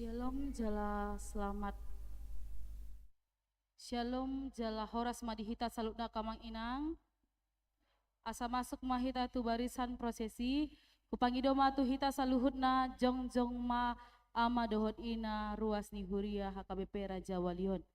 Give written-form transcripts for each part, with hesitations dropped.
Shalom jala selamat. Shalom jala horas madihita salutna kamang inang. Asa masuk mahita tu barisan prosesi. Kupangidoma tu hita saluhutna jong ma ama dohot ina ruas ni huria HKBP Raja Walion.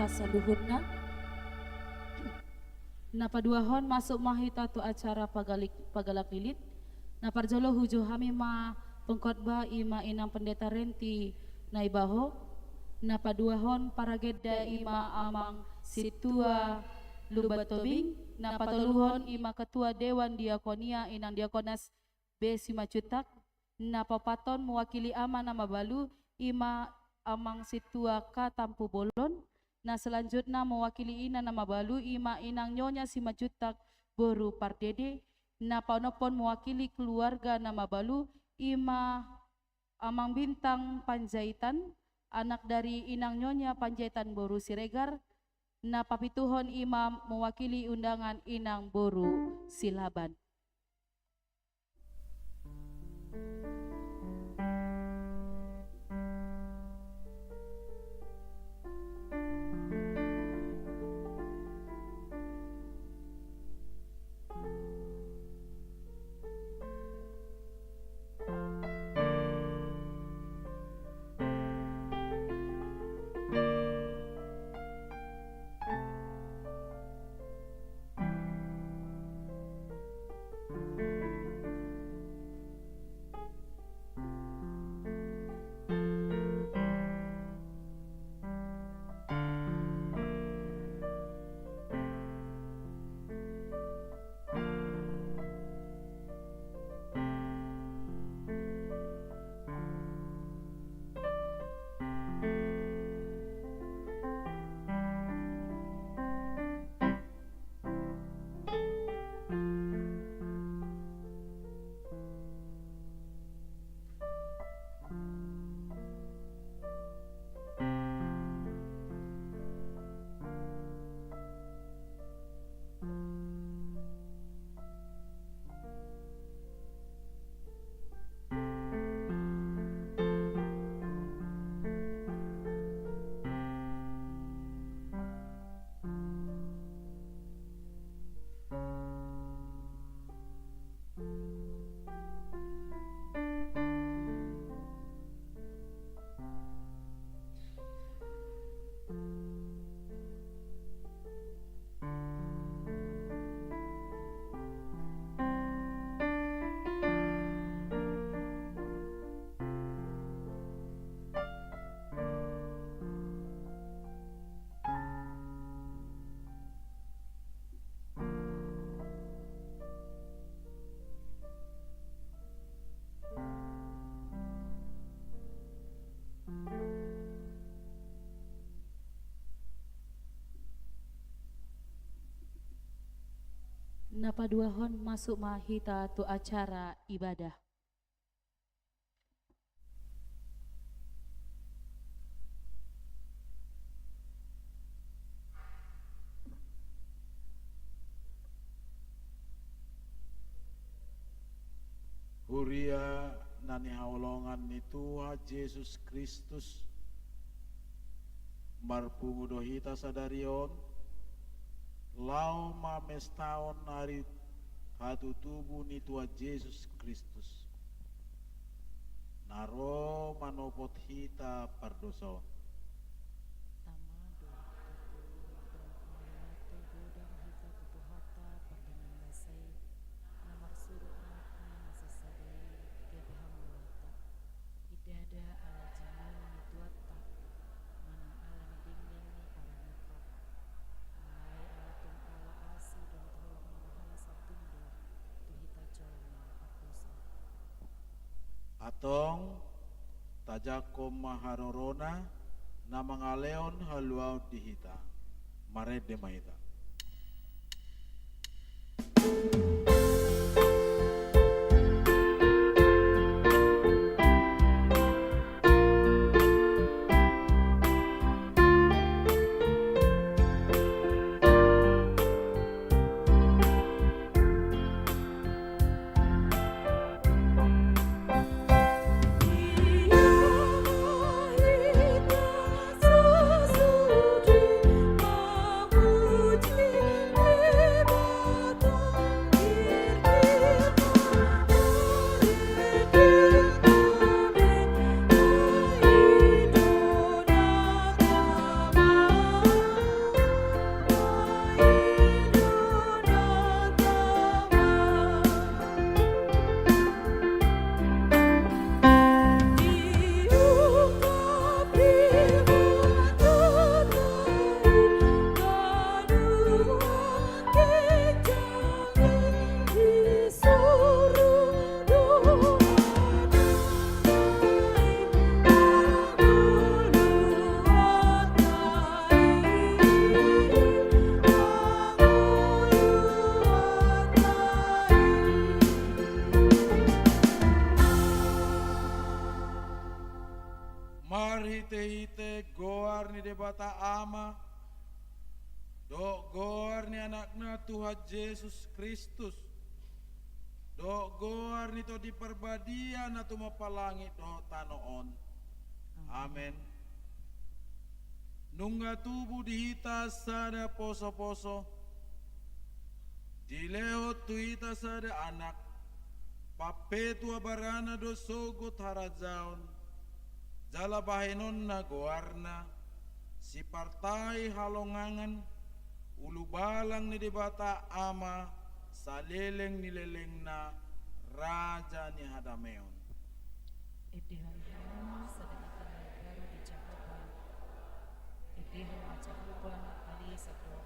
Saluhutna napa dua hon masuk mahita tu acara pagalak lilit napar jolo hujo hami ma pengkhotbah ima inang pendeta renti naibaho napa dua hon paragedda ima amang situa lubatobing napa toluhon ima ketua dewan diakonia inang diakonas B Simacutak napa paton mewakili ama nama balu ima amang situa K Tampu Bolon. Nah selanjutnya mewakili ina nama balu ima inang nyonya Simacutak Boru Pardede. Nah panopon mewakili keluarga nama balu ima amang bintang Panjaitan anak dari inang nyonya Panjaitan Boru Siregar. Nah papituhon ima mewakili undangan inang Boru Silaban. Napa dua hon masuk mahita tu acara ibadah. Huria nani haulongan ni Tuhan Yesus Kristus marpungu dohita sadarion lau mamestaon hari hatu tubuh ni Tuhan Yesus Kristus naro manopot hita pardoson atong tajakom maharorona na mga leon haluaw dihita marede mahita marhite-hite goar ni debata ama dok goar ni anakna Tuhan Yesus Kristus dok goar ni to di perbadian na tumapalangi do tanoon amen nungga tubuh dihita sada poso-poso dilehot tuhita sada anak papetua barana do sogot harajaon jala bahenon na goarna si partai halongangan ulu balang ni debata ama saleleng ni leleng na raja ni hadameon Idihang sadaikan negara di Jakarta idihang macahuban ali sa doa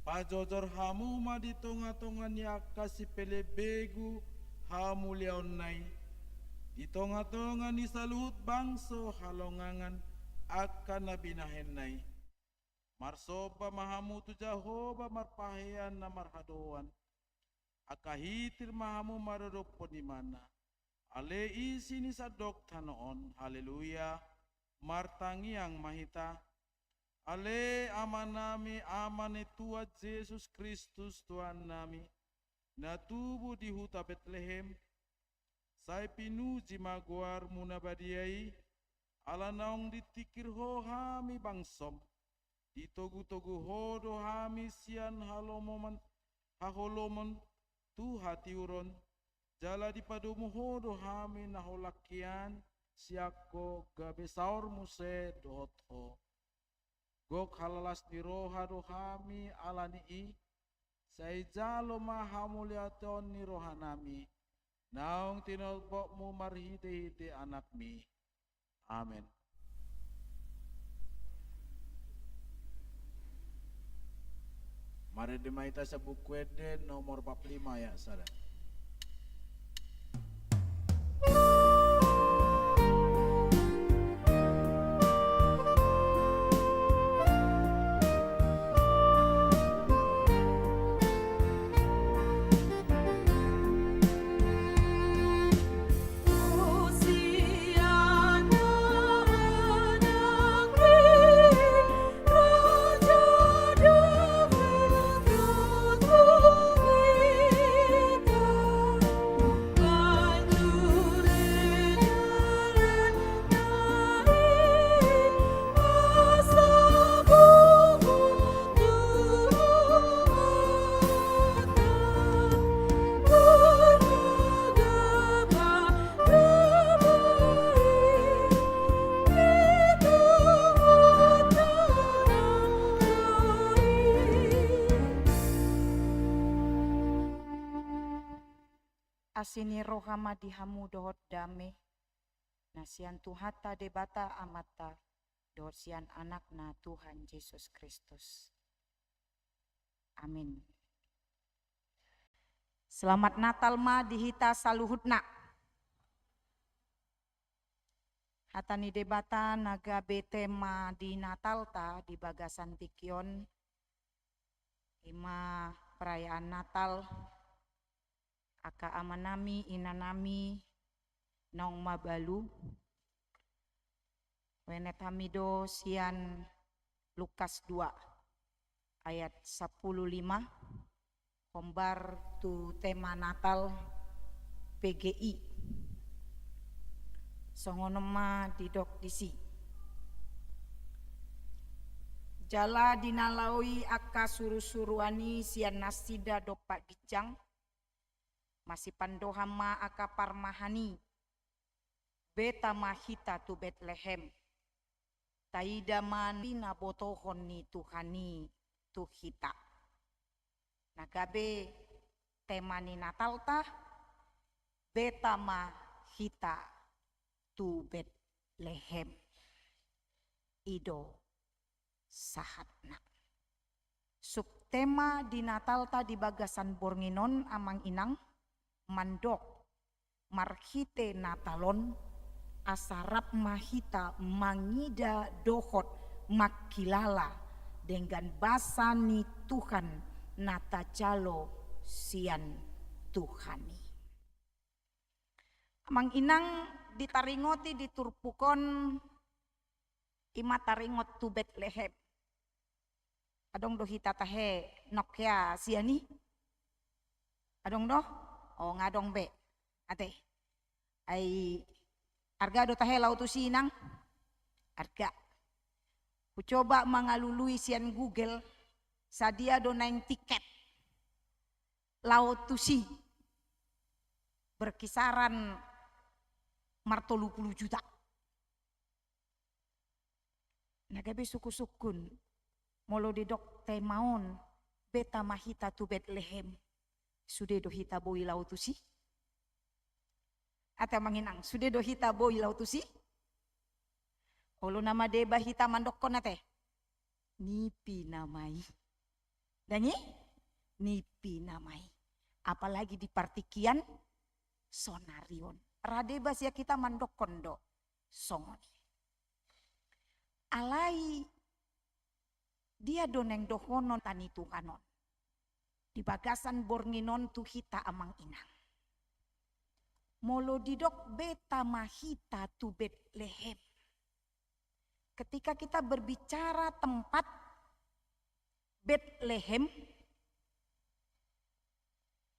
pajojor hamu ma di tonga-tonga niya kasi pelebegu hamu liaon nai di tonga-tonga ni saluhut bangso halongangan akan nabinahen nai marsoba mahamu tu Jahoba marpahean na marhadoan akahitir mahamu marodopon di mana ale isi ni sadok tanoon haleluya martangiang mahita ale amanami amane Tuhan Yesus Kristus Tuhan nami na tubuh di huta Bethlehem sai pinuji maguar munabadiai ala naong ditikir ho hami bangsom ditogu-togu hodo hami sian halomoman haholomon tu hatiuron jala dipadumu hodo hami naholakian siako gabe saur muse dotho gok halalas ni roha do hami alani i sai jalo mahamuliaton ni rohanami naong tinolpokmu marhite-hite anakmi amen mari dimaita sa buku eden nomor 45 ya sada Raja asini rohama dihamu dohot dame, nasian tuhata debata amata, dohot sian anakna Tuhan Yesus Kristus. Amin. Selamat Natal ma dihita saluhutna. Hatani debata naga betema di Natal ta di bagasan tikion ima perayaan Natal aka amanami inanami naung mabalu wenet hamido sian Lukas 2 ayat 15 kombar tu tema Natal PGI songonoma didok disi jala dinalaui aka suru-suruani sian nasida dopak gijang masih pandohama aka parmahani beta mahita tu Betlehem taida manina botohon ni Tuhani tu hita nagabe tema ni Natal tah beta mahita tu Betlehem ido sahatna. Subtema di Natal ta di bagasan bornginon amang inang mandok marhite Natalon asarap mahita mangida dohot makilala dengan basa ni Tuhan natajalo sian Tuhani. Amang inang ditaringoti diturpukon ima taringot tu Betlehem. Adong do hita tahe nokya siani. Adong do? Oh ngadong be. Ate. Ai arga do tahe lau tu sinang. Arga. Ku coba mangalului sian Google sadia do naing tiket. Lau tu si. Berkisaran martolu puluh juta. Nagabe suku-sukun molo didok temaon beta mahita tu Betlehem sude do hita boi lau tu si. Ata manginang sude do hita boi lau tu si. Olo nama deba hita mandokon ate. Nipi namai. Dangi? Nipi namai. Apalagi di partikian sonarion. Radeba sia kita mandokon do songoni. Alai dia doneng dohonon tani Tuhanon. Di bagasan bornginon tu hita amang inang. Molo didok beta mahita tu Betlehem. Ketika kita berbicara tempat Betlehem,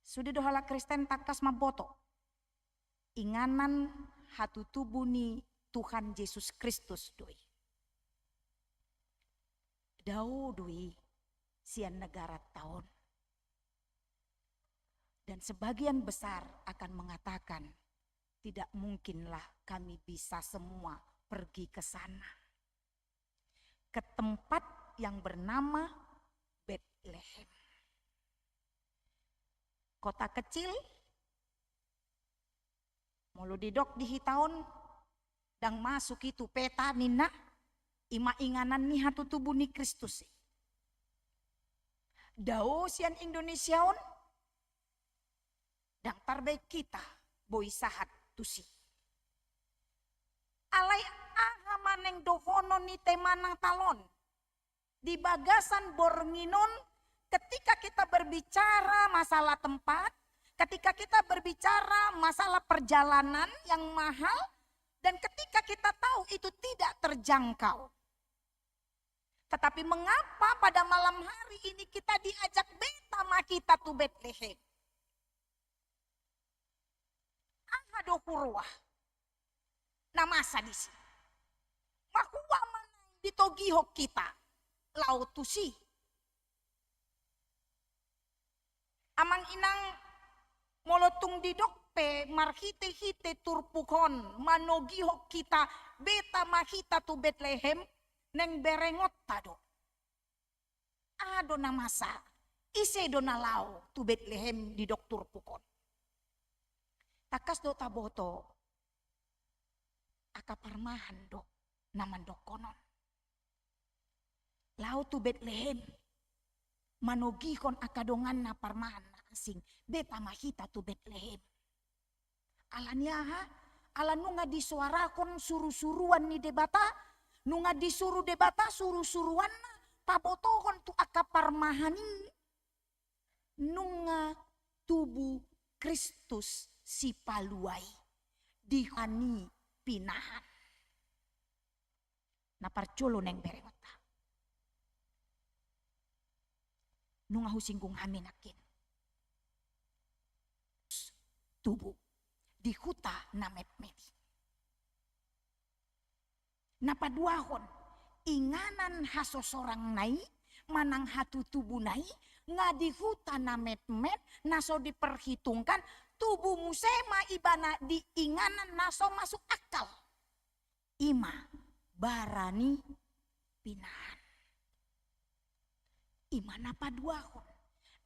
sudah dohala Kristen takas maboto. Inganan hatu tubuni Tuhan Yesus Kristus doi. Dau doi sian negara tahun. Dan sebagian besar akan mengatakan tidak mungkinlah kami bisa semua pergi ke sana. Ke tempat yang bernama Betlehem. Kota kecil molo didok di hitaon dang masuk itu peta nina ima inganan ni hatu tubuh ni Kristus. Dao sian Indonesiaon dang tarbaik kita boi sahat tusi. Alai aha maneng dohonon ni temanang talon. Di bagasan bornginon ketika kita berbicara masalah tempat, ketika kita berbicara masalah perjalanan yang mahal, dan ketika kita tahu itu tidak terjangkau. Tetapi mengapa pada malam hari ini kita diajak beta makita tu Betlehem? Ahado hurwah. Nama sadisi. Mahuwa manang ditogihok kita. Lautusi. Amang inang molotung didok pe marhite hite turpukon manogihok kita beta mahita tu Betlehem neng berengot tado. Ado namasa ise do nalau tu Betlehem didok turpukon. Takas do taboto. Aka parmahan do. Naman do konon. Lau tu Betlehem. Manogihon akadongan na parmahan na asing. Beta mahita tu Betlehem. Alanya ha? Alan nunga disuarakon suru-suruan ni debata. Nunga disuruh debata suru-suruan na. Pabotohon tu akaparmahani. Nunga tubuh Kristus si paluai. Dihani pinahan. Na parcolo neng berengota. Nunga husinggung haminakin. Tubuh. Di huta na met-meti. Napaduahon, inganan haso sorang nai, manang hatu tubuh nai, nga di huta na met-met, naso diperhitungkan, tubuh musema ibana di inganan naso masuk akal. Ima, barani, pinahan. Ima napaduahon,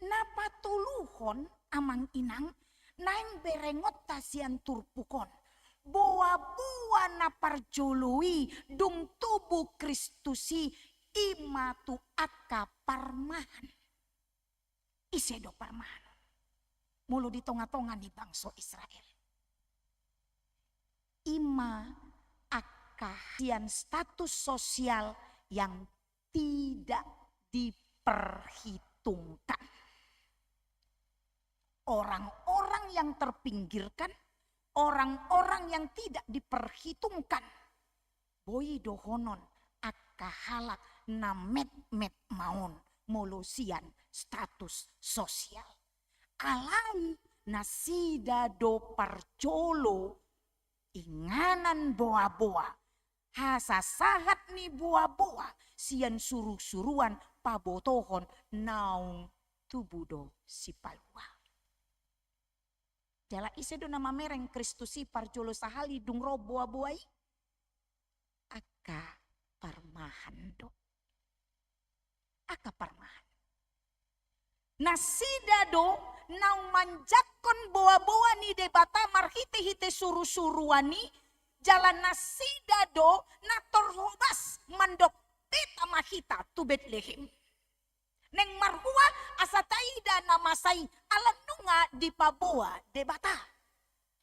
napatuluhon amang inang, naing berengot tasian turpukon. Boa-boa na parjului dung tubuh Kristusi ima tu aka parmahan. Isedo parmahan. Mulu di tonga-tonga di bangsa Israel. Ima aka sian status sosial yang tidak diperhitungkan. Orang-orang yang terpinggirkan, orang-orang yang tidak diperhitungkan. Boi dohonon aka halak na met-met maun molusian status sosial. Alai nasida do parcolo inganan boa-boa. Hasasahat ni boa-boa sian suruh-suruan pabotohon naung tubudo si palua. Jala isedo nama mereng Kristusi parjolo sahali dung roboa buai. Aka parmahan do. Aka parmahan. Nasida do naung manjakon boa-boa ni debata marhite-hite suru-suruani. Jalan nasida do na torhobas mandok beta mahita tu Betlehem. Neng marhua asa taida namasay alan nunga di paboa debata.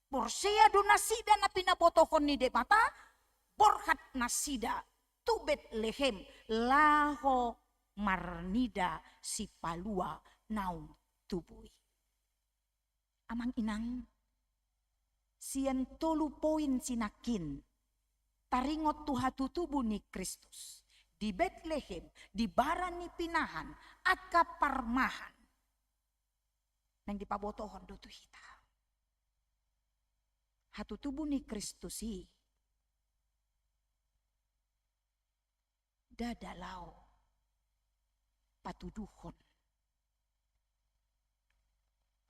Borsea do nasida na pinabotohon ni debata. Borhat nasida tu Betlehem laho marnida si palua naung tubui. Amang inang sian tolu poin sinakin taringot tuhatu tubuh ni Kristus. Di Betlehem, di barani pinahan, aka parmahan. Nang dipabotohon do tu hita. Hatu tubuh ni Kristusi. Dadalau. Patuduhon.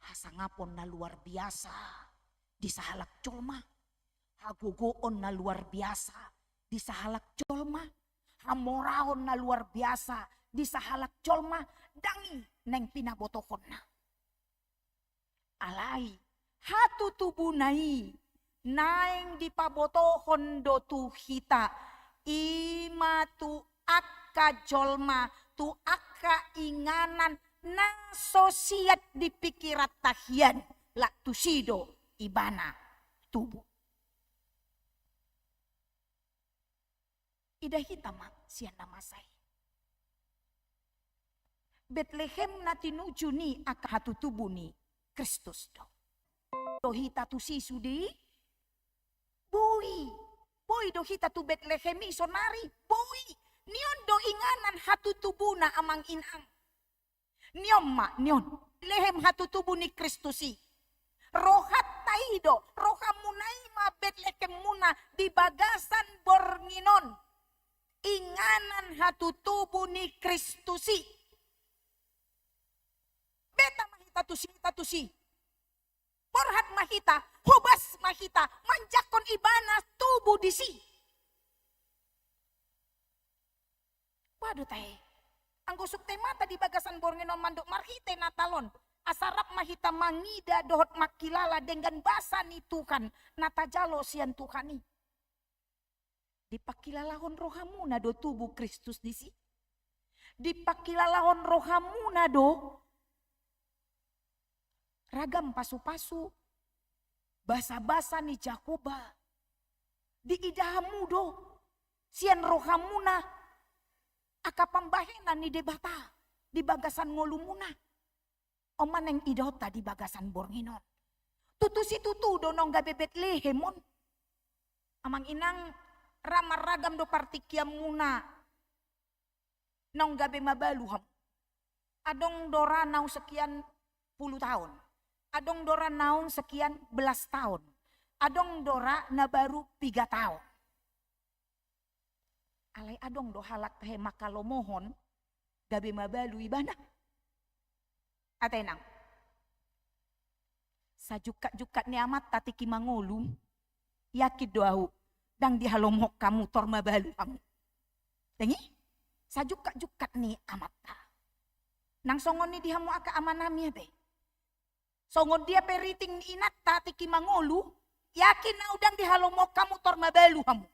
Hasangapon na luar biasa. Di sahalak colma. Hagogoon na luar biasa. Di sahalak colma. Hamorahon na luar biasa di sahalak colma dangi neng pinabotohon na. Alai hatu tubuh nai naeng dipabotohon do tu hita ima tu akka colma tu akka inganan na sosiat di pikirat tahian lak tusido ibana tubuh. Ida hitamak sian namasay. Betlehem na tinuju ni aka hatu tubuh ni Kristus do. Do hita tu sisudi. Bui. Bui do hita tu Betlehem isonari. Bui. Nion do inganan hatu tubuh na amang inang. Nion ma, nion. Lehem hatu tubuh ni Kristusi. Rohat taido. Rohamunay ma Betlehem muna di bagasan bornginon. Inganan hatu tubuh ni Kristusi. Beta mahita tusi. Porhat mahita, hobas mahita, manjakon ibana tubuh disi. Waduh tae. Ang gusok te mata di bagasan bornginon mandok marhite na talon. Asarap mahita mangida dohot makilala dengan basa ni Tuhan. Natajalo sian Tuhan ni. Dipakilalahon rohamuna do tubuh Kristus di si. Dipakilalahon rohamuna do ragam pasu-pasu. Basa-basa ni Jakoba. Di idahamu do. Sian rohamuna. Aka pambahenan ni debata. Di bagasan ngolumuna. Oman yang idota di bagasan bornginon. Tutu si tutu do nong gabe Betlehemon. Amang inang ramar ragam do partikiam muna. Nong gabe mabaluham. Adong dora nau sekian puluh tahun. Adong dora naung sekian belas tahun. Adong dora na baru 3 tahun. Alay adong do halak tahe makalomohon gabe mabalu ibana. Atenang. Sajukat-jukat ni amat tatiki mangolum. Yakid doahu. Dang dihalomok kamu tor mabalu kamu. Dengi? Sajukat-jukat ni amat ta. Nang songon ni dihamu aka amanami be. Songon dia periting ni inat tatiki mangolu. Yakin na udang dihalomok kamu tor mabalu kamu.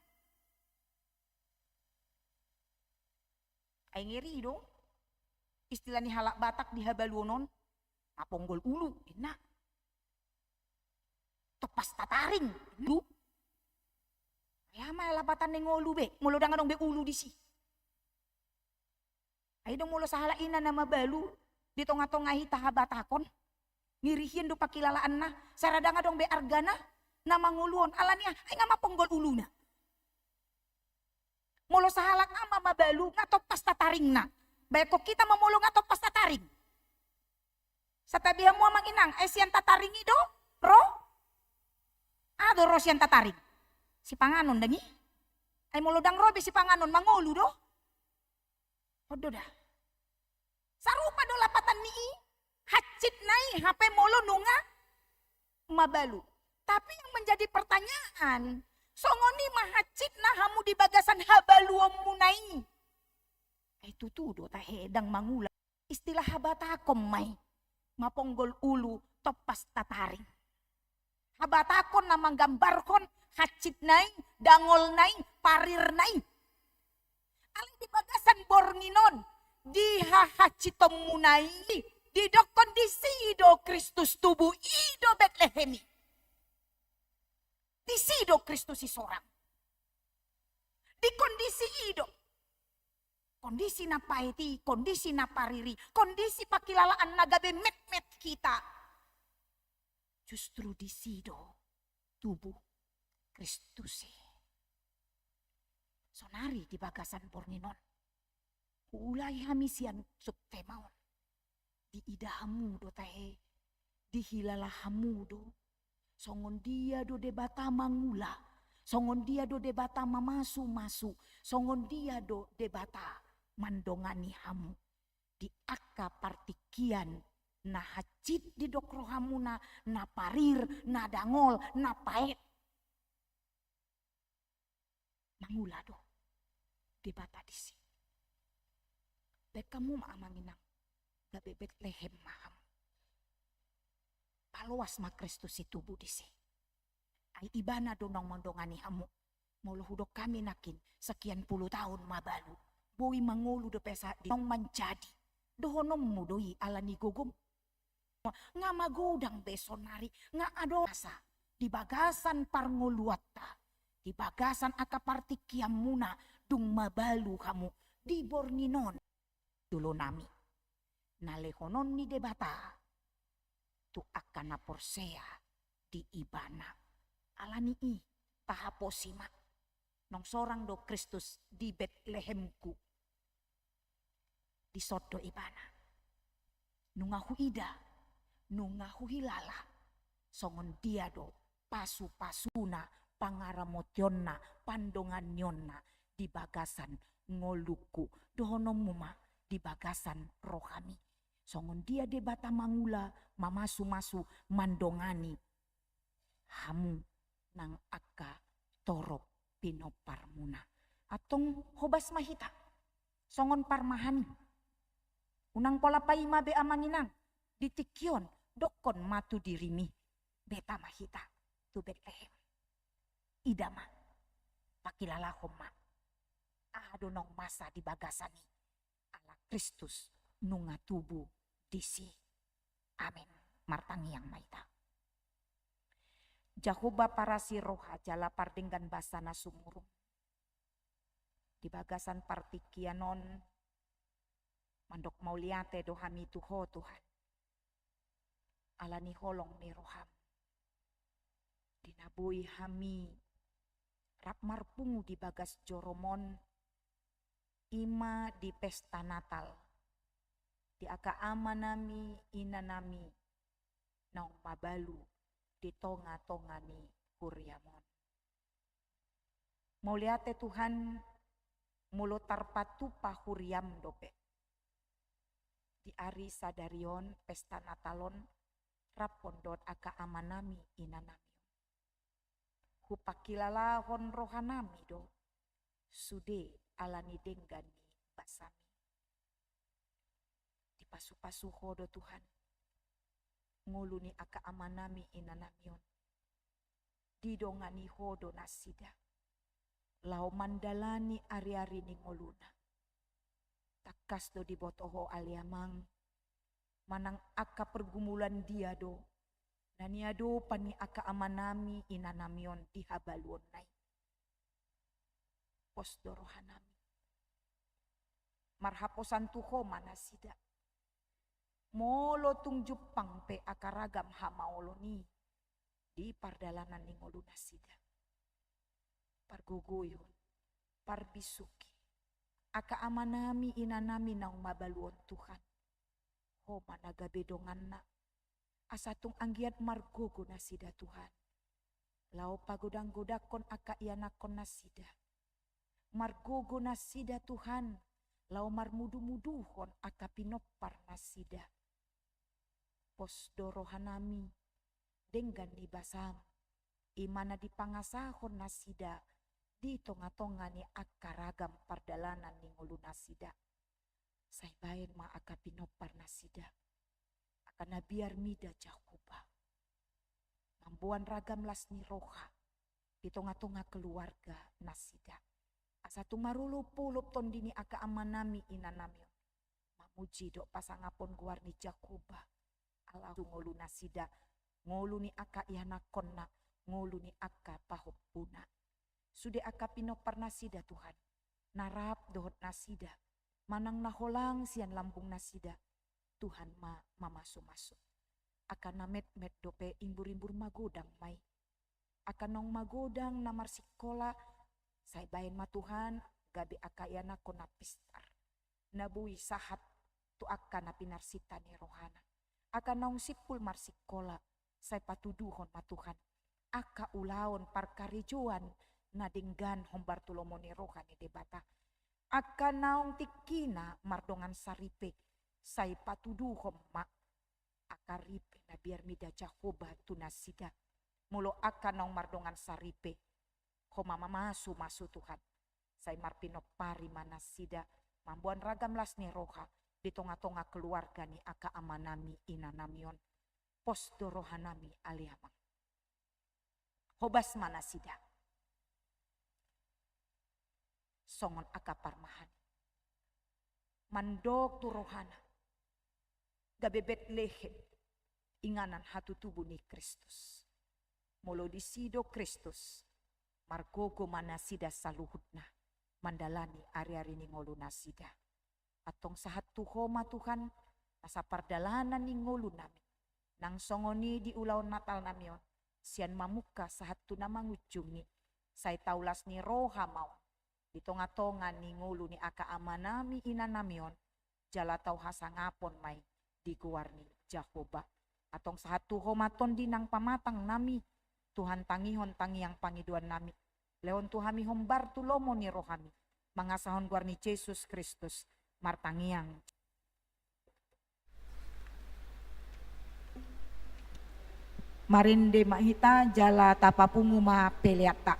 Ay ngiri dong. Istilah ni halak Batak di habaluonon. Aponggol ulu. Enak. Topas tataring. Ulu. Ay ama labatan ni ngolu be. Mulo dang adong be ulu di si. Ay dong mulo sahala ina na mabalu. Di tonga-tongahi tahabatakon. Ngirihin do pakilalaan na. Saradang adong be argana. Na manguluon. Alanya ay nga maponggol ulu na. Mulo sahalak nga mabalu nga topas tataring na. Baik kok kita memulung nga topas tataring. Sa tabihan mo amang inang, ay siyan tataring ido? Ro? Ado ro siyan tataring. Si panganon dangi. Ay mulo dang robe si panganon mangulu do. Odo dah. Sarupa do lapatan ni hacit nai hape molo nunga mabalu. Tapi yang menjadi pertanyaan, songoni mahacit na hamu di bagasan habaluom munai. Ay tutudo tahedang mangula. Istilah habatakom may. Maponggol ulu topas tataring. Habatakon na manggambarkon hacit nai, dangol nai, parir nai. Aling di bagasan bornginon. Dihahacitom munai. Dido kondisi ido Kristus tubuh ido Betlehemi. Di sido Kristus si sorang. Di kondisi ido. Kondisi na paiti, kondisi na pariri, kondisi pakilalaan nagabe met-met kita. Justru di sido tubuh Kristus. Sonari di bagasan bornginon. Ulay hamisian subtemaon. Di idahamu do tahe, di hilalahamu do. Songon dia do debata mangula. Songon dia do debata mamasu-masu. Songon dia do debata mandongani hamu. Di aka partikian na hacit di dokro hamu na parir, na dangol, na paet. Mangula do debata di sini. Bek kamu maamanginang. Gabe Betlehem maham. Paluas ma Kristus si tubuh di sini. Ay ibana donong mondongani hamu. Molo hudok kami nakin sekian puluh tahun mabalu. Boi mangulu do pesa di nong manjadi. Dohonom mudoi alani gogom. Nga magodang besonari. Nga ado asa. Di bagasan parngoluata. Di bagasan akaparti kiamuna. Dung mabalu kamu. Di bornginon. Dulo nami. Nalehonon ni debata. Tu akan na porsea di ibana. Alani i tahaposima. Nong sorang do Kristus di Betlehemku. Di sodo ibana. Nungahu ida. Nungahu hilala. Songon dia do pasu-pasuna pangaramotyonna pandongan nyonna di bagasan ngoluku. Dohonom muma di bagasan rohani. Songon dia debata mangula mamasu-masu mandongani. Hamu nang aka torop pinoparmuna. Atong hobas mahita. Songon parmahani. Unang pola paima be amanginang. Ditikyon dokon matu dirimi beta mahita tu Betlehem. Idama pakilalahom ma. Ado nong masa di bagasani ala Kristus nunga tubuh disi. Amin. Martangi yang maita. Jahuba para siroha jala pardenggan basana sumurung. Di bagasan partikianon mandok mauliate dohami tuho Tuhan. Alani holong ni roham. Dinabui hami rap marpungu di bagas joromon. Ima di pesta Natal. Di aka ama nami ina nami. Naung mabalu di tonga-tonga ni Kuriamon. Mauliate Tuhan mulo tarpatu pahuriam dope. Di ari sadarion pesta Natalon rapondot aka amanami inanami. Hupakilalahon rohanami do. Sude alani denggani basami. Di pasu-pasu hodo Tuhan. Nguluni aka amanami inanamion. Didongani hodo nasida. Lau mandalani ari-ari ni ngoluna. Takas do di botoho aliamang. Manang aka pergumulan dia do. Naniado pani aka amanami inanamion di habaluon nai. Pos dorohanami. Marhaposan tuho manasida. Molo tung Jepang pe akaragam hamaoloni. Di pardalanan ni ngoluna sida. Parguguyon, parbisuki. Aka amanami inanami naung mabaluon Tuhan. Ho managabedongan na. Asatung anggiat margogo nasida Tuhan. Lau pagodang-godakon aka ianakon nasida. Margogo nasida Tuhan. Lau marmudu-muduhon aka pinopar nasida. Pos dorohanami. Denggan di basam. Imana di pangasahon nasida. Di tonga-tonga ni akaragam pardalanan ni ngulu nasida. Saybayan ma aka pinopar nasida. Akana biar mida Jahuba. Mambuan ragam las ni roha. Di tonga-tonga keluarga nasida. Asatu marulu pulup tondini aka amanami inanamyo. Mamuji dok pasangapon guarni Jahuba. Alahu ngulu nasida. Ngulu ni aka ihanakonna. Ngulu ni aka pahopuna. Sude aka pinopar nasida Tuhan. Narap dohot nasida. Manang naholang sian lambung nasida. Tuhan mamaso-maso. Aka namet-met dope imbur-imbur magodang mai. Aka nong magodang namar sikola. Saybayan ma Tuhan. Gabi aka yana ko napistar. Nabui sahat tu aka napinarsita ni rohana. Aka nong sipul marsikola. Say patuduhon ma Tuhan. Aka ulaon parkarijuan. Nadinggan hombar tulomoni rohani debata. Aka naong tikina mardongan saripe. Say patuduhom ma. Aka ripe na biar mida Jahoba tunasida. Mulo aka naong mardongan saripe. Homa mamasu masu Tuhan. Say marpinopari manasida. Mambuan ragam las ni roha. Di tonga-tonga keluarga ni aka amanami inanamion. Posto rohanami aliamang. Hobas manasida. Songon aka parmahan. Mandok tu rohana. Gabe Betlehem. Inganan hatu tubuh ni Kristus. Molo disido Kristus. Margogo manasida saluhutna. Mandalani ari-ari ni ngolu nasida. Atong sahat tuhoma Tuhan. Nasa pardalanan ni ngolu nami. Nang songoni di ulaw Natal namion. Sian mamuka sahat tu namang ujungi. Say taulas ni roha mau. Di tonga-tonga ni ngulu ni aka amanami inanamion. Jala tau hasangapon may di guarni Jahoba. Atong satu homaton di nang pamatang nami. Tuhan tangihon tangiang pangiduan nami. Leon tuhami hombar tulomo ni rohami. Mangasahon guarni Yesus Kristus. Martangiang. Marinde mahita jala tapapungu ma peleata.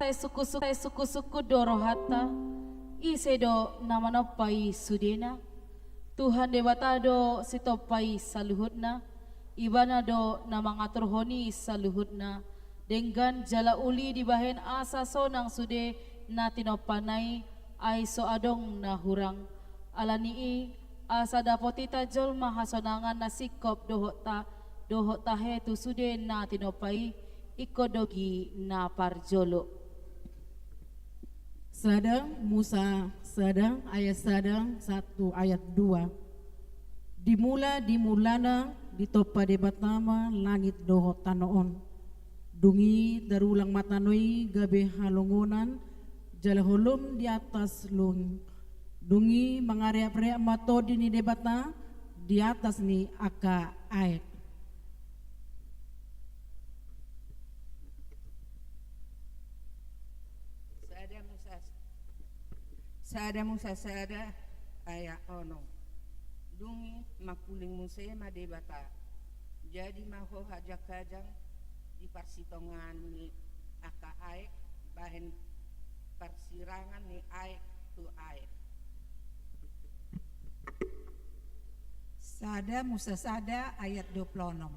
sai suku-suku dorohata isedo namanopai sudena Tuhan dewata do sitopai saluhutna ibana do namangatur honi saluhutna dengan jala uli dibahen asa sonang sude na tinopanai ai so adong na hurang alanii asa dapotita jolma hasonangan na sikop dohot tahe tu sude na tinopai ikodogi na parjolo. Sadang Musa sadang ayat sadang 1 ayat 2. Dimulana ditopa debatama langit doho tanoon. Dungi darulang matanoi gabe halungunan jalahulum di atas lung. Dungi mangariap-riap mato dini debata di atas ni aka aek. Sada Musa sada aya ono dungi makuling Musa madebata jadi maho hajak kajang di persitongan ni aka aek bahen persirangan ni aek tu aek. Sada Musa sada ayat 26.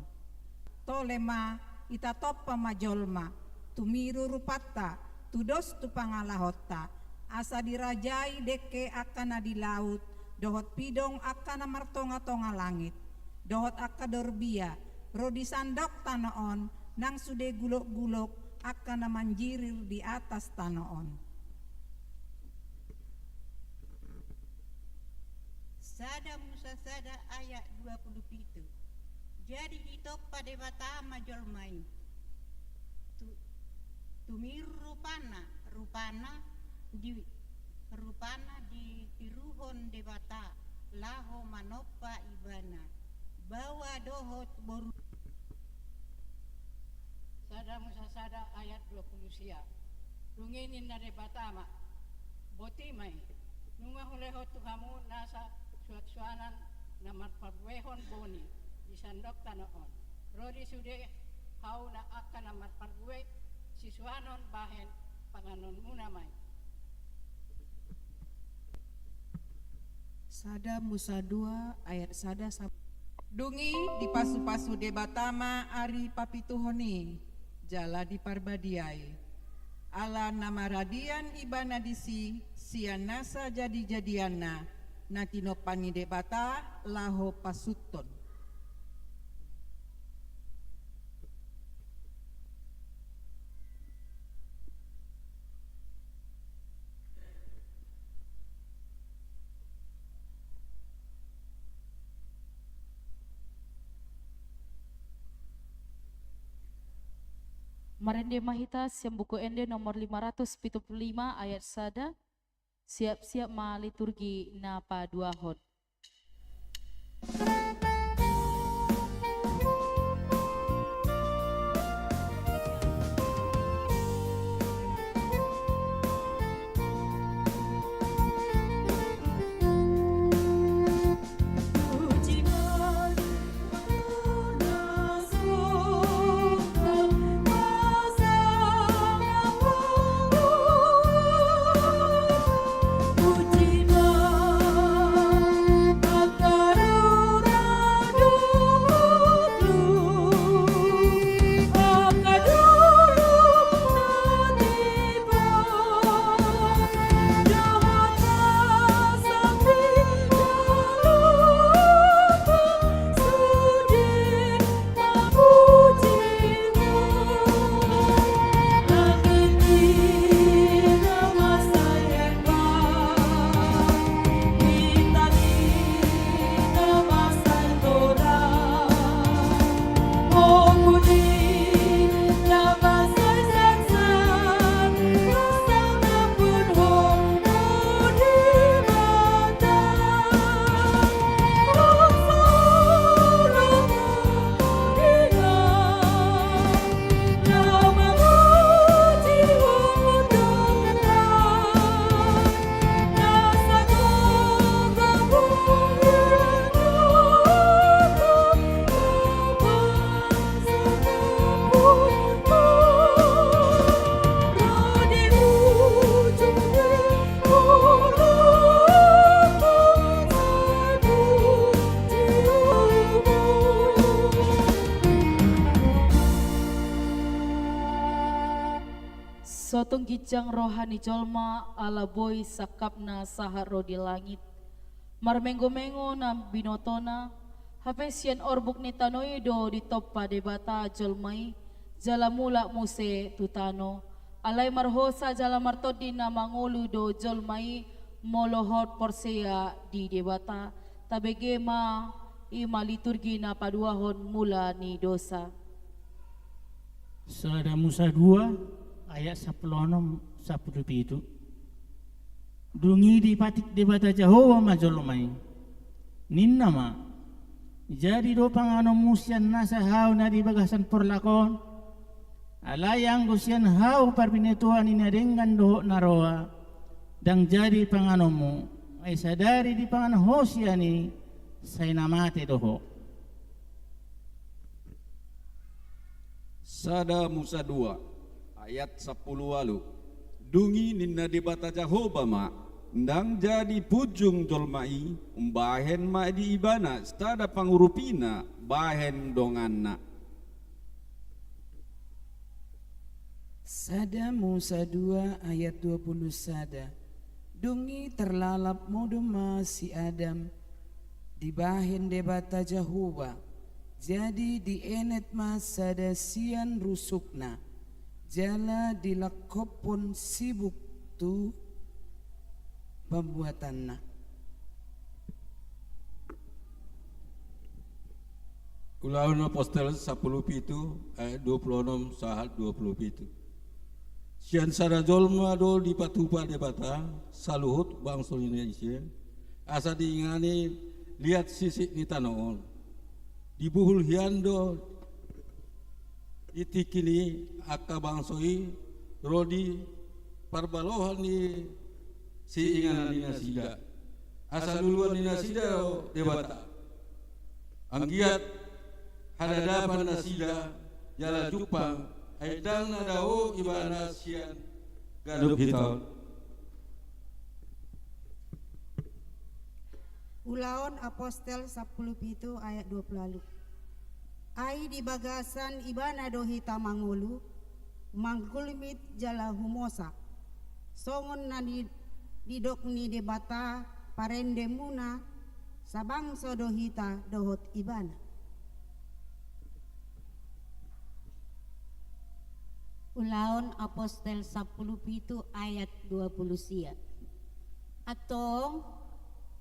Tolema ita topa majolma tumiru rupatta tudos tu pangalahota asa dirajai deke akana di laut dohot pidong akana martonga-tonga langit dohot akadorbia rodi sandok tanoon nang sude gulok-gulok akana manjirir di atas tanoon. Sada Musa sada ayat 27. Jadi hitop pada mata majol main tumir rupana di tiruhon debata laho manopa ibana bawa dohot boru. Sada Musa sada ayat 20 sia dunginin na debata ma boti mai nunga huleho tuhamu nasa suat-suanan na marpagwehon boni di sandok tanoon rodi sude hau na akan na marpagwe siswanon bahen panganon muna mai. Sada Musa 2 ayat sada dungi di pasu-pasu debatama ari papituhoni jala di parbadiai ala nama radian ibana disi sianasa jadi-jadiana natinopani debata laho pasuton. Marende mahita siam buku ende nomor 575 ayat sada siap-siap ma liturgi na paduahon. Puji kijang rohani jolma ala boy sakapna saharo di langit. Marmenggo-mengo na binotona, hapesian orbuk ni tanoido di toppa debata jolmai, jala mula muse tutano, alay marhosa jala martodi na mangulu do jolmai, molohot porsea di debata, tabegema ima liturgi na paduahon mula ni dosa. Sada Musa 2 ayat 10-17. Dungi di patik debata Jahowa majolomai. Ninna ma. Jadi do pangano musian nasa hau na di bagasan porlakon. Alayang gusian hau parpinetuan ina dengan doho naroa. Dang jadi panganomu. Ay sadari di pangan hosiani. Say namate doho. Sada Musa 2 ayat 10 walu. Dungi ninna debata Jahoba ma ndang jadi pujung jolmai bahen ma di ibana stada pangurupina bahen donganna. Sada Musa 2 ayat 20 sada. Dungi terlalap modema si Adam di bahen debata Jahoba. Jadi di enet masa dasian rusukna, jala dilakopon sibuk tu pembuatanna. Ulaun Apostel 10 pitu ayat 26 sahat 20 pitu. Sian sada jolma do di patupa debata saluhut bangsa Indonesia. Asa diingani lihat sisi ni tanoon. Dibuhul hiando itikini akka bangsoi rodi parbalohan ni si inganan ni nasida asal duluan ni nasida debata anggiat hadadapan nasida jala jupang haidang nadao ibana sian gadup hitam. Ulaon Apostel 10 ayat 20 lalu. Ai di bagasan ibana dohita mangulu manggulmit jala humosa. Songon na didok ni debata parende muna sabang sodohita dohot ibana. Ulaon Apostel 10 ayat 20 sia. Atong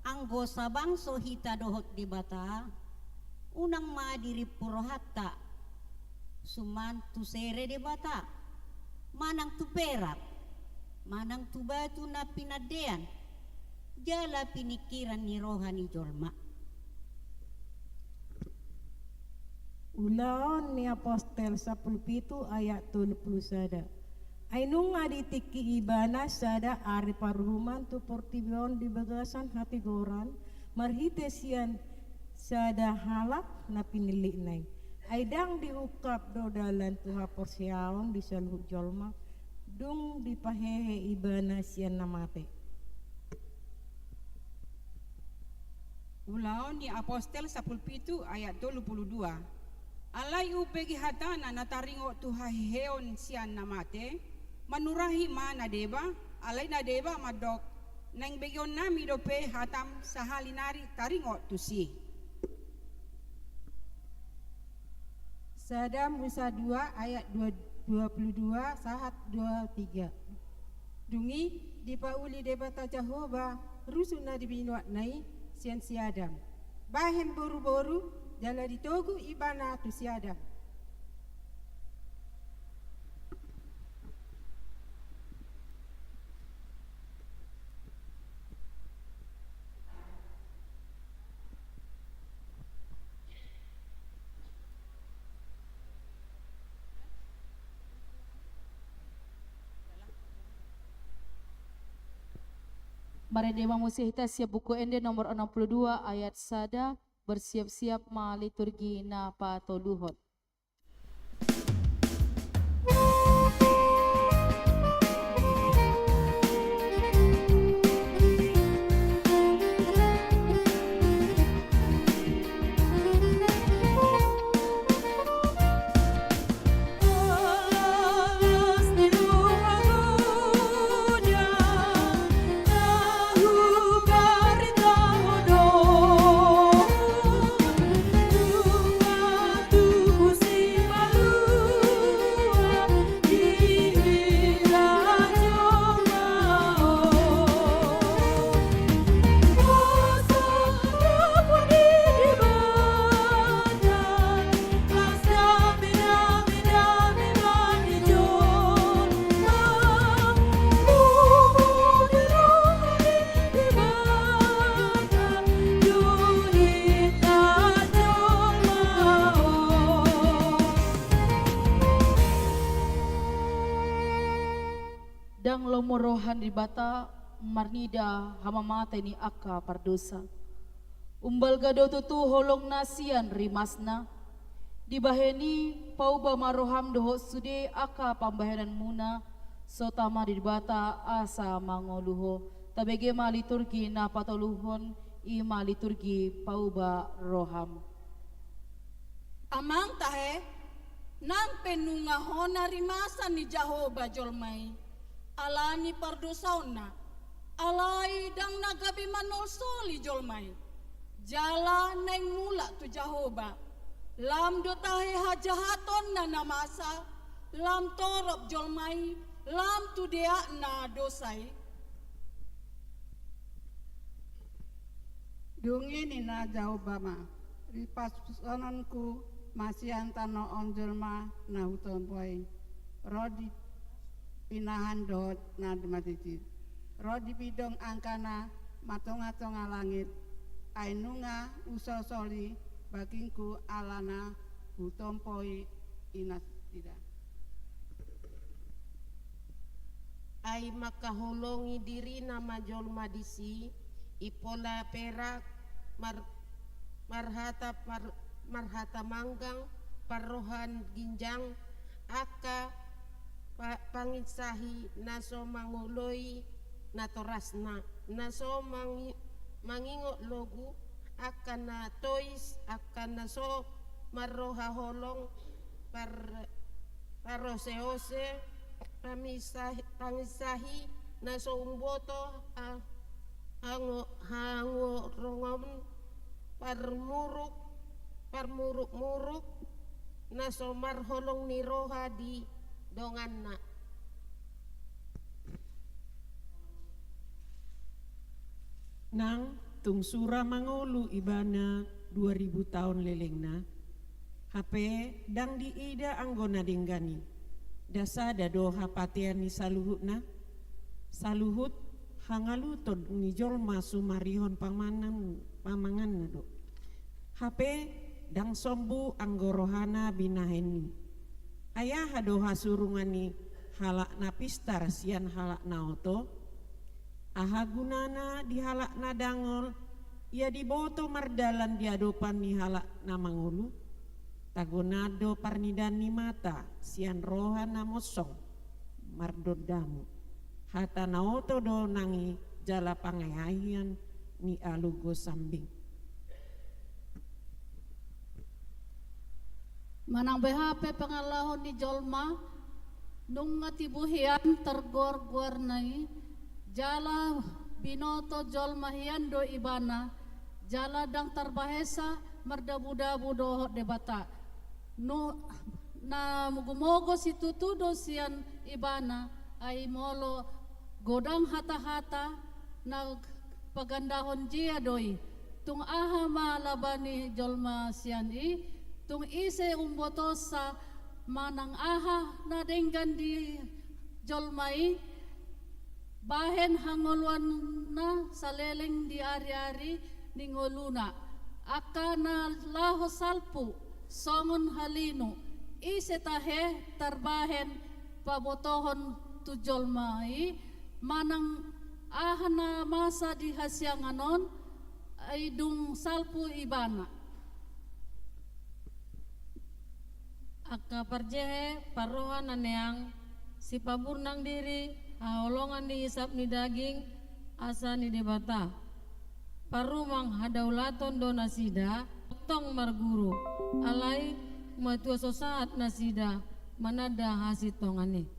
anggo sabang sohita dohot di bata unang madiri purohata suman tu sere di bata manang tu perak manang tu batu na pinadean jala pinikiran ni rohani jolma. Ulaon ni Apostel 10 ayat 30 sada. Ainung aditiki ibana sada ari paruhuman tu portibion di bagasan hati goran marhitesian sada halak na pinili nai. Aidang diukap do dalan tuha porsiaon di saluh jolma dung dipahehe ibana sian namate. Ulaon ni Apostel 10 ayat 22. Alay upegi hatana nataringo tuha heon sian namate. Manurahi mana deba, alay na deba madok, nang begyon nami dope hatam sa halinari taringo tusi. Sada Musa 2 ayat 22 sahat 23. Dungi dipauli debata Jahoba rusuna dibinuat nai sian si Adam. Bahem boru-boru jala ditogu ibana tu si Adam. Marendema musihita siap buku ende nomor 62 ayat sada bersiap-siap ma liturgi na patoluhot. di bata marnida hama mata ni aka pardosa. Umbal gado tutu holong nasian rimasna. Dibaheni pauba maroham doho sude aka pambaheran muna. Sotama di bata asa mangoluho. Tabege ma liturgi na patoluhon ima liturgi pauba roham. Amang tahe, nang penungahona rimasa ni Jahoba jolmai. Alani pardosauna, alai dang nagabi manol soli jolmai. Jala neng mula tu Jahoba. Lam do tahe hajahaton na namasa, lam torop jolmai, lam tu dia na dosai. Dungi nina Jahoba ma, ripas sononku masih antano onjelma na huton poy. Rodi pinahan dot na matiti. Rodi pidong angkana matonga-tonga langit. Ainunga usosoli bakingku alana huton poy inas tidak. Ai makaholongi diri nama jolma disi ipola perak marhata manggang parohan ginjang aka pangisahi naso manguloi natorasna naso mangingo logu akan na tois akan naso maroha holong paroseose pangisahi naso umboto hango rongom parmuruk naso marholong ni roha di donganna. Nang tungsura mangolu ibana 2000 tahun lelengna. HP dang diida anggona denggani. Dasa dado hapatian ni saluhutna. Saluhut hangalutod ni jolma sumarihon pamangan nado. HP dang sombu anggorohana binaheni. Ayah hadoha surungani halak na pistar sian halak na oto. Aha gunana di halak na dangol, ia diboto mardalan di adopan ni halak na mangulu. Tagonado parnidan ni mata, sian roha na mosong, mardodamu. Hata na oto do nangi jala pangayahian ni alugo sambing. Manang BHP pangalahon ni jolma, nung ngatibuhian tergor-gor nai, jala binoto jolma hian do ibana, jala dang terbahesa merdabu-dabu dohot debata. No na mugumogo si tutudo sian ibana ay molo godang hata-hata na pagandahon jia doi. Tung aha malabani jolma sian tung ise umboto sa manang aha na denggan di jolmai bahen hangoluan na saleleng di ari-ari ningoluna aka na laho salpu songon halino ise tahe tarbahen pabotohon tu jolmai manang aha na masa di hasyanganon ay dung salpu ibana. Aka parjehe parohan aneang si paburnang diri haolongan di isap ni daging asa ni debata parumang hadaulaton do nasida tong marguru alai matua sosaat nasida manada hasitongane.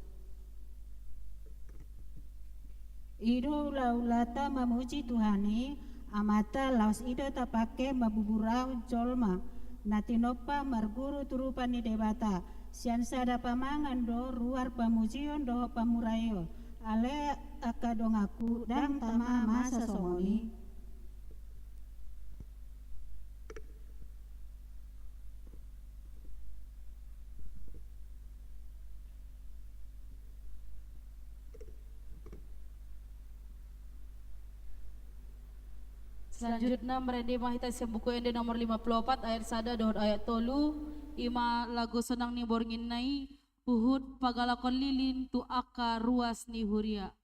Ido laulata memuji Tuhani amata laos ido tapake mabuburau jolma natinopa marguru turupani debata sian sada pamangan do ruar pamujion do pamurayo ale akadongaku dang tama masa somoni. Selanjutnya merendi mahita buku ende nomor 54 ayat sada dohot ayat tolu ima lagu senang ni borngin nai puhut pagalakon lilin tu aka ruas ni huria.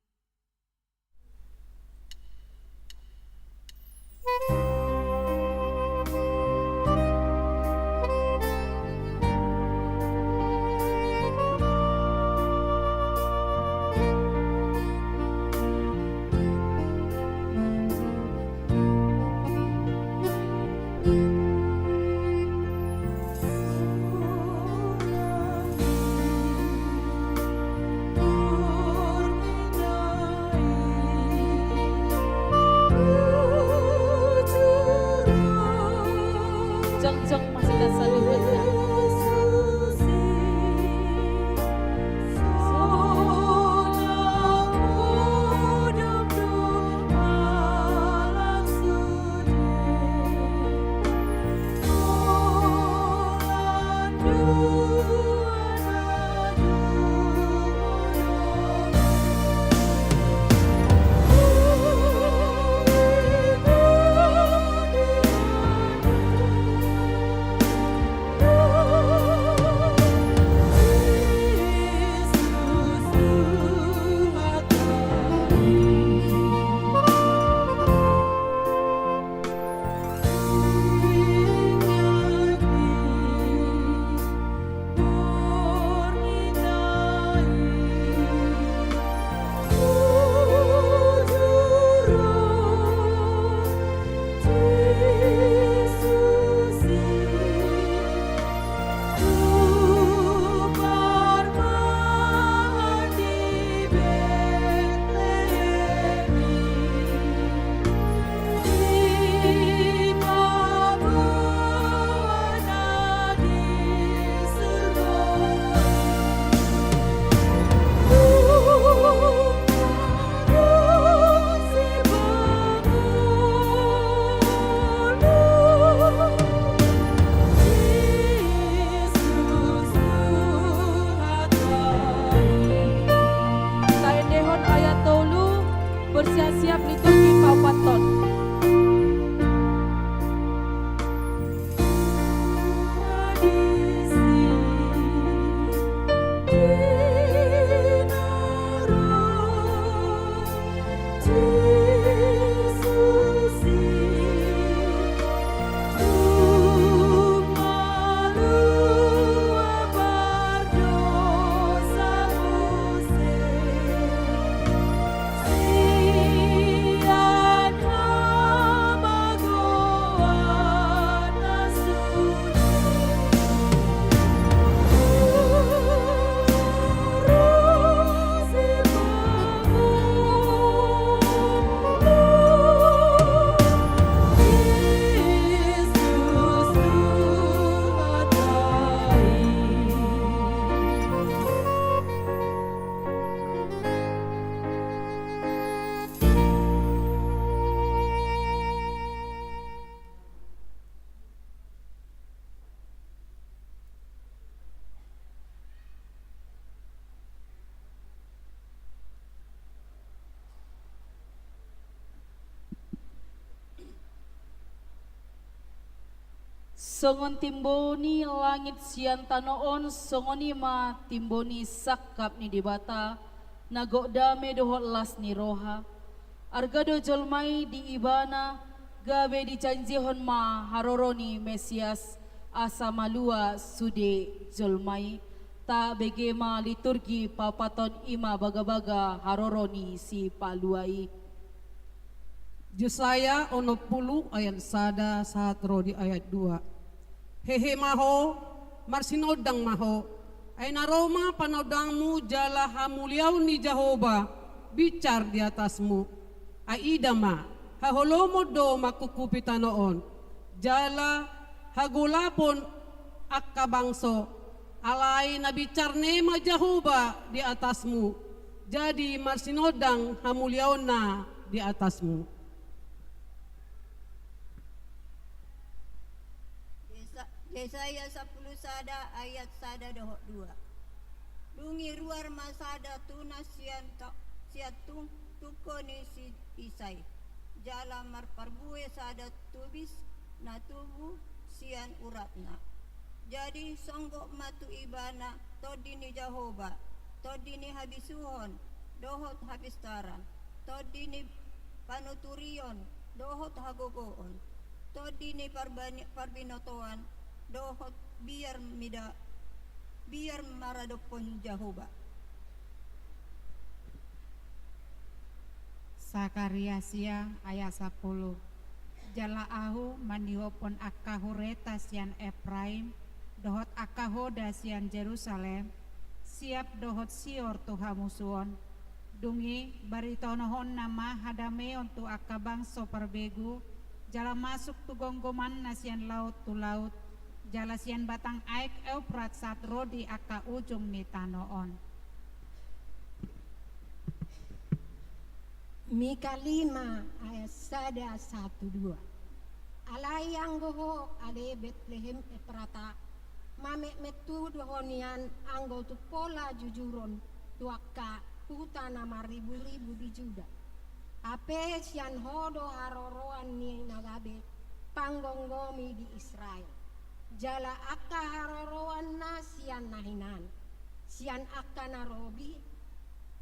bersiap-siap liturgi paupaton. Songon timboni langit sian tanoon, songoni ma timboni sakap ni dibata, nagok dame dohot las ni roha. Argado jolmai di ibana, gabe di janjihon ma haroroni Mesias, asa malua sude jolmai, ta begema liturgi papaton ima baga-baga haroroni si paluai. Yesaya 60 ayat sada saat rodi ayat 2. Hehe maho, marsinodang maho, ay naroma panodangmu jala hamuliaw ni Jehovah, bicar di atasmu. Ay idama, haholomo do makukupita noon, jala hagulapon akkabangso, alay na bicar nema Jehovah di atasmu, jadi marsinodang hamuliaw na di atasmu. Yesaya 10 sada ayat sada dohok 2. Dungi ruar masada tuna siatung tukoni si isai. Jala marparbue sada tubis na tubu sian uratna. Jadi songgok matu ibana todini Jehovah, todini habisuhon, dohot habistaran, todini panuturion, dohot hagogoon, todini parbinotoan, dohot biar maradopon Jehovah. Sakariasia ayat 10. Jala ahu mandiopon akahu reta sian Efraim, dohot akaho dasian Jerusalem, siap dohot sior tuhamusuon. Dungi baritonohon nama hadame untuk akabang soperbegu, jala masuk tu gonggoman nasian laut tu laut, jala sian batang aik Euprat saat rodi aka ujung ni tanoon. Mika 5 ayat sada 1-2. Alai anggoho ale Bethlehem Efrata, mame metu dohonian anggo tu pola jujuron tuaka hutana maribu-ribu di Juda. Ape sian hodo haroroan ni nagabe panggonggomi di Israel. Jala akka haroroan na sian nahinan, sian akka narobi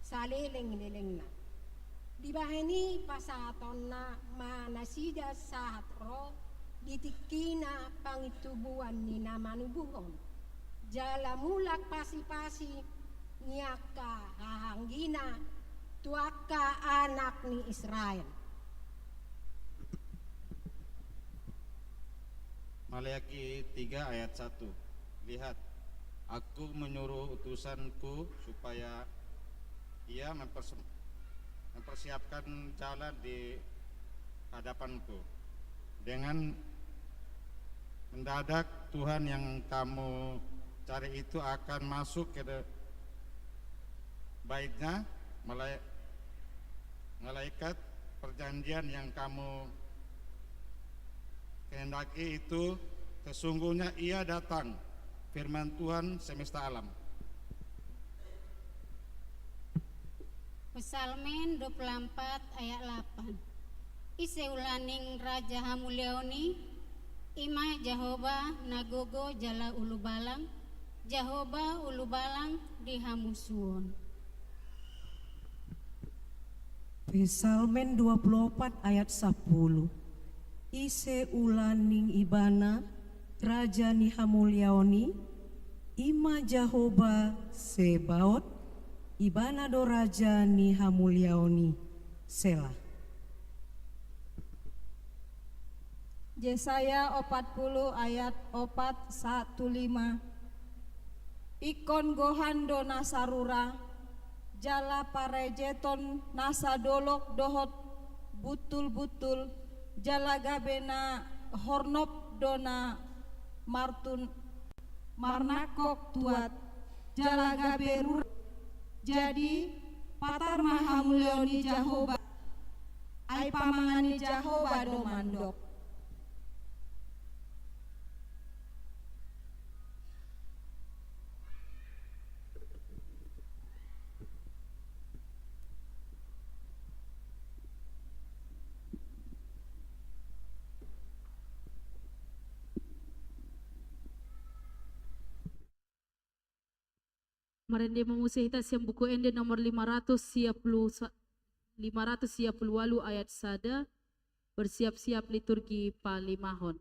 saleleng-leleng na. Dibaheni pasaton na manasida saat ro ditikina pangitubuan ni namanubuhon. Jala mulak pasi-pasi niaka hahanggina tuaka anak ni Israel. Maleakhi 3 ayat 1. Lihat, aku menyuruh utusanku supaya ia mempersiapkan jalan di hadapanku. Dengan mendadak Tuhan yang kamu cari itu akan masuk ke baitnya, malaikat perjanjian yang kamu kehendaki itu sesungguhnya ia datang, firman Tuhan semesta alam. Pesalmen 24 ayat 8. Ise ulaning Raja Hamuliaoni, ima Jehovah nagogo jala ulu balang, Jehovah ulu balang di hamusuon. Pesalmen 24 ayat 10. Ise ulaning ibana Raja ni Hamuliaoni, ima Jehovah Sebaot, ibana do Raja ni Hamuliaoni. Selah. Yesaya 40 ayat 4:1-5. Ikon gohando nasarura, jala parejeton nasadolok dohot butul-butul, jala gabena hornop dona martun marnakok tuat, jala gaberur. Jadi patar mahamulioni Jehovah, ai pamangani Jehovah do mandok. Marende memusihita siang buku ende nomor 538 ayat sada bersiap-siap liturgi palimahon.